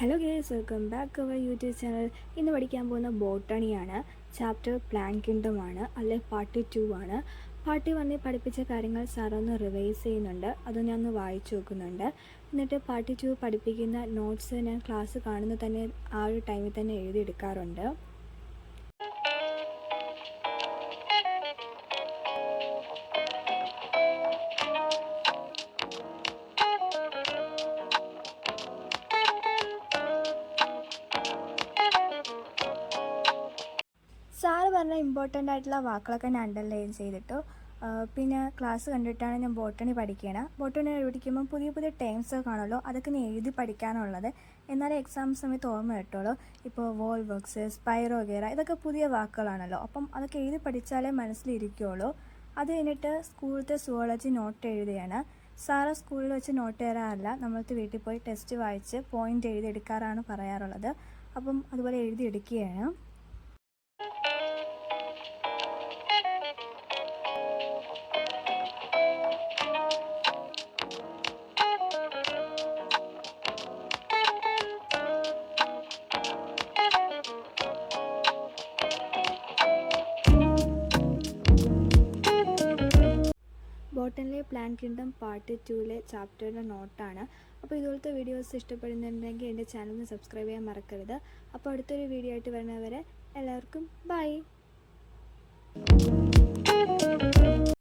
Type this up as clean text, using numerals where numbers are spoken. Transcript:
Hello guys, welcome back our YouTube channel. ഇന്ന് പഠിക്കാൻ പോകുന്ന ബോട്ടണിയാണ്. ചാപ്റ്റർ പ്ലാൻ കിങ്ഡമാണ്, അല്ലെ പാർട്ട് 2 ആണ്. പാർട്ട് 1 പഠിപ്പിച്ച കാര്യങ്ങൾ സാറൊന്ന് റിവൈസ് ചെയ്യുന്നുണ്ട്, അത് ഞാൻ ഒന്ന് വായിച്ചു നോക്കുന്നുണ്ട്. എന്നിട്ട് പാർട്ട് 2 പഠിപ്പിക്കുന്ന നോട്ട്സ് ഞാൻ ക്ലാസ് കാണുന്ന തന്നെ ആ ഒരു ടൈമിൽ തന്നെ എഴുതിയെടുക്കാറുണ്ട്. സാറ് പറഞ്ഞ ഇമ്പോർട്ടൻ്റ് ആയിട്ടുള്ള വാക്കുകളൊക്കെ ഞാൻ അണ്ടർലൈൻ ചെയ്തിട്ടു. പിന്നെ ക്ലാസ് കണ്ടിട്ടാണ് ഞാൻ ബോട്ടണി പഠിക്കണം. ബോട്ടണി പഠിക്കുമ്പോൾ പുതിയ പുതിയ ടേംസ് കാണുമല്ലോ, അതൊക്കെ ഞാൻ എഴുതി പഠിക്കാനുള്ളത്. എന്നാലേ എക്സാം സമയത്ത് ഓർമ്മ കിട്ടുള്ളൂ. ഇപ്പോൾ വോൾ വർക്ക്സ്, സ്പൈറോഗേറ, ഇതൊക്കെ പുതിയ വാക്കുകളാണല്ലോ, അപ്പം അതൊക്കെ എഴുതി പഠിച്ചാലേ മനസ്സിലിരിക്കുകയുള്ളൂ. അത് കഴിഞ്ഞിട്ട് സ്കൂളിലത്തെ സുവോളജി നോട്ട് എഴുതുകയാണ്. സാറ് സ്കൂളിൽ വെച്ച് നോട്ട് തരാറില്ല, നമ്മൾക്ക് വീട്ടിൽ പോയി ടെസ്റ്റ് വായിച്ച് പോയിൻ്റ് എഴുതിയെടുക്കാറാണ് പറയാറുള്ളത്. അപ്പം അതുപോലെ എഴുതിയെടുക്കുകയാണ്. ബോട്ടണിലെ പ്ലാൻ കിങ്ഡം പാർട്ട് 2 ചാപ്റ്ററിൻ്റെ നോട്ടാണ്. അപ്പോൾ ഇതുപോലത്തെ വീഡിയോസ് ഇഷ്ടപ്പെടുന്നുണ്ടെങ്കിൽ എൻ്റെ ചാനൽ സബ്സ്ക്രൈബ് ചെയ്യാൻ മറക്കരുത്. അപ്പോൾ അടുത്തൊരു വീഡിയോ ആയിട്ട് വരുന്നവരെ എല്ലാവർക്കും ബൈ.